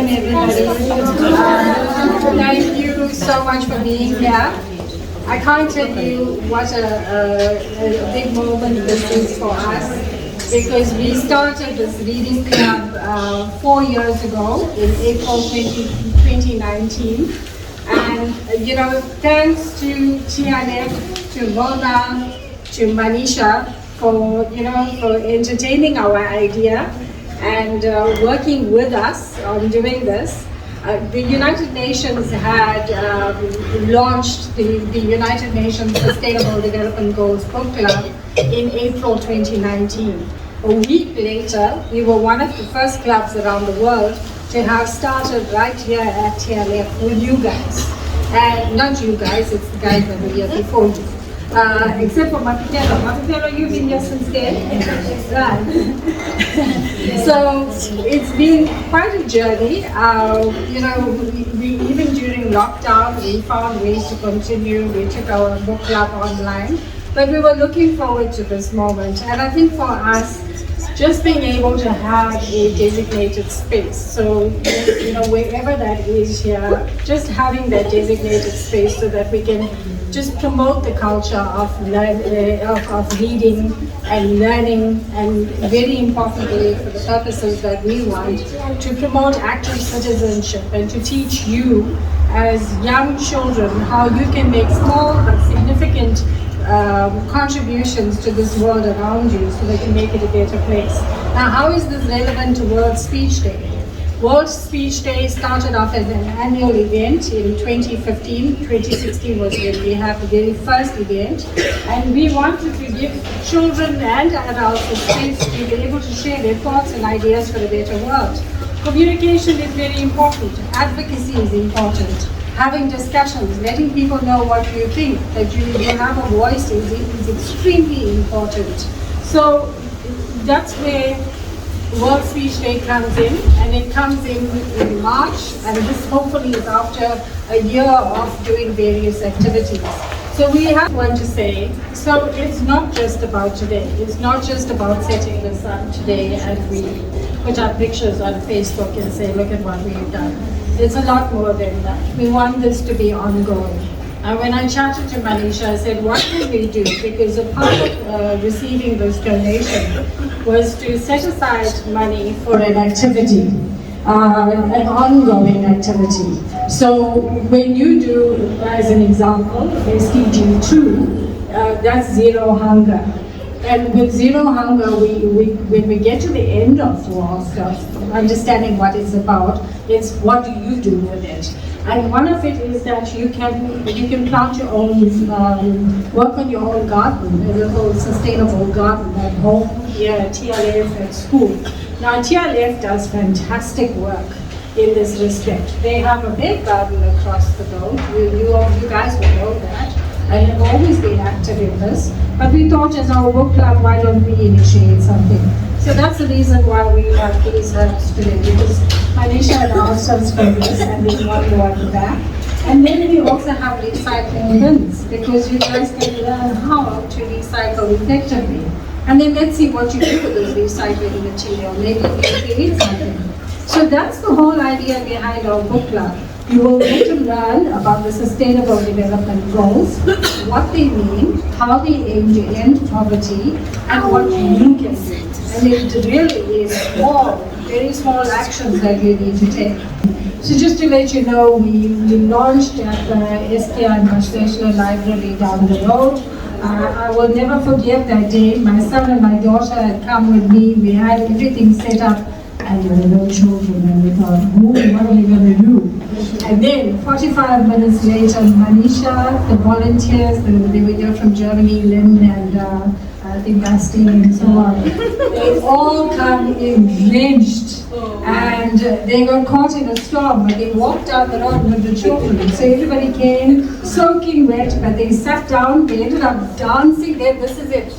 afternoon, everybody. Thank you so much for being here. I can't tell you what a big moment this is for us, because we started this reading club 4 years ago in April 2019. And you know, thanks to Tshwane, to Mona, to Manisha for entertaining our idea and working with us on doing this. The United Nations had launched the United Nations Sustainable Development Goals Book Club in April 2019. A week later, we were one of the first clubs around the world to have started right here at TLF with you guys. And not you guys, it's the guys that were here before you. Except for Matipelo. Matipelo, you've been here since then? Right. So it's been quite a journey. You know, we even during lockdown, we found ways to continue. We took our book club online. But we were looking forward to this moment. And I think for us, just being able to have a designated space. So, you know, wherever that is here, just having that designated space so that we can just promote the culture of reading and learning, and very importantly for the purposes that we want, to promote active citizenship and to teach you as young children how you can make small but significant contributions to this world around you so that you make it a better place. Now, how is this relevant to World Speech Day? World Speech Day started off as an annual event in 2015. 2016 was when we had the very first event, and we wanted to give children and adults a space to be able to share their thoughts and ideas for a better world. Communication is very important. Advocacy is important. Having discussions, letting people know what you think, that you have a voice is extremely important. So that's where World Speech Day comes in, and it comes in March, and this hopefully is after a year of doing various activities. So we have one to say, so it's not just about today, it's not just about setting this up today and we put up pictures on Facebook and say, look at what we've done. It's a lot more than that. We want this to be ongoing. And when I chatted to Manisha, I said, what can we do? Because a part of receiving this donation was to set aside money for an activity, an ongoing activity. So when you do, as an example, SDG 2, that's zero hunger. And with zero hunger, when we get to the end of understanding what it's about, it's what do you do with it? And one of it is that you can plant your own, work on your own garden, a little sustainable garden at home, here at TLF, at school. Now TLF does fantastic work in this respect. They have a big garden across the road. You guys will know that. I have always been active in this, but we thought as our book club, why don't we initiate something? So that's the reason why we have these helps today, because Manisha had asked us for this, and there's one more at the back. And then we also have recycling bins, because you guys can learn how to recycle effectively. And then let's see what you do with this recycling material. Maybe you create something. So that's the whole idea behind our book club. You will get to learn about the Sustainable Development Goals, what they mean, how they aim to end poverty, and what you can do. And it really is small, very small actions that you need to take. So just to let you know, we launched at the SKI National Library down the road. I will never forget that day. My son and my daughter had come with me. We had everything set up, and there were no children, and we thought, what are we going to do? And then 45 minutes later, Manisha, the volunteers, they were here from Germany, Lynn and I think Bastille and so on, they all come in drenched, and they got caught in a storm, but they walked down the road with the children. So everybody came soaking wet, but they sat down, they ended up dancing there. This is it.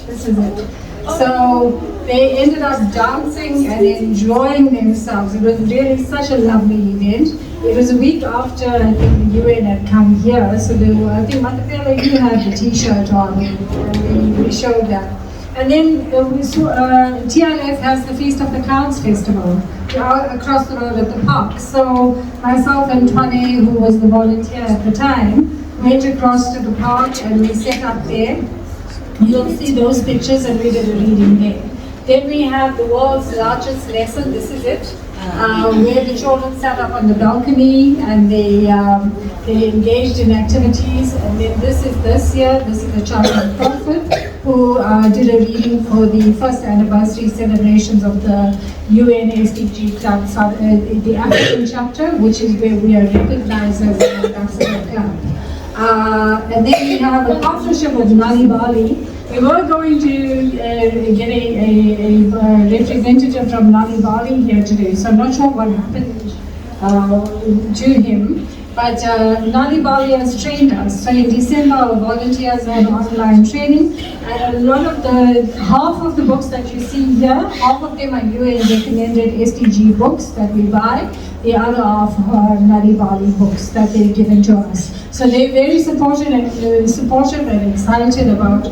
So they ended up dancing and enjoying themselves. It was really such a lovely event. It was a week after I think the UN had come here, so I think Matipelo, you had the t-shirt on, and we showed that. And then TLF has the Feast of the Clouds Festival across the road at the park. So myself and Tshwane, who was the volunteer at the time, went across to the park and we set up there. You'll see those pictures and we did a reading there. Then we have the world's largest lesson, this is it, where the children sat up on the balcony and they engaged in activities. And then this is this year, this is the child of prophet who did a reading for the first anniversary celebrations of the UN SDG Club, the African chapter, which is where we are recognized as an ambassador club. And then we have a partnership with Nali Bali. We were going to get a representative from Nali Bali here today, so I'm not sure what happened to him. But Nali Bali has trained us. So in December, our volunteers had online training, and a lot of half of the books that you see here, half of them are UN recommended SDG books that we buy. The other half are Nali Bali books that they've given to us. So they're very supportive and excited about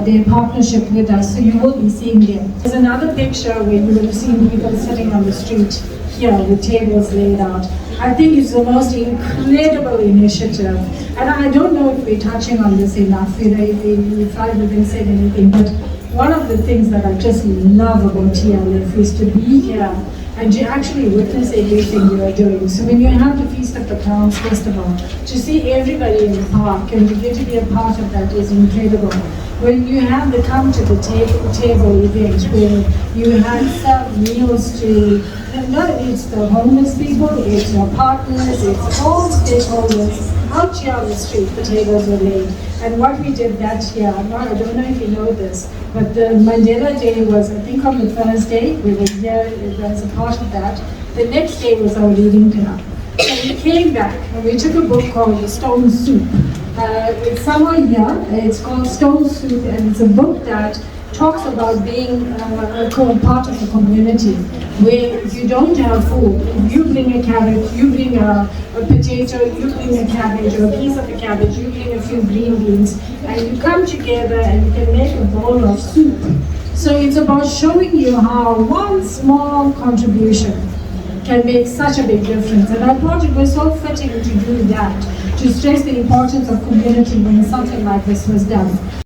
their partnership with us. So you will be seeing them. There's another picture where you will have seen people sitting on the street here with tables laid out. I think it's the most incredible initiative, and I don't know if we're touching on this enough. If I haven't said anything, but one of the things that I just love about TLF is to be here and to actually witness everything you are doing. So when you have the Feast of the Clouds Festival, to see everybody in the park and to get to be a part of that is incredible. When you have the come to the table event where you have served meals to, it's the homeless people, it's your partners, it's all stakeholders. Out here on the street, the tables were laid. And what we did that year, I don't know if you know this, but the Mandela Day was, I think, on the Thursday. We were here as a part of that. The next day was our reading club. So we came back and we took a book called The Stone Soup. It's somewhere here. It's called Stone Soup, and it's a book that talks about being a part of a community where you don't have food. If you bring a cabbage, you bring a potato, you bring a cabbage or a piece of a cabbage, you bring a few green beans, and you come together and you can make a bowl of soup. So it's about showing you how one small contribution can make such a big difference. And I thought it was so fitting to do that, to stress the importance of community when something like this was done.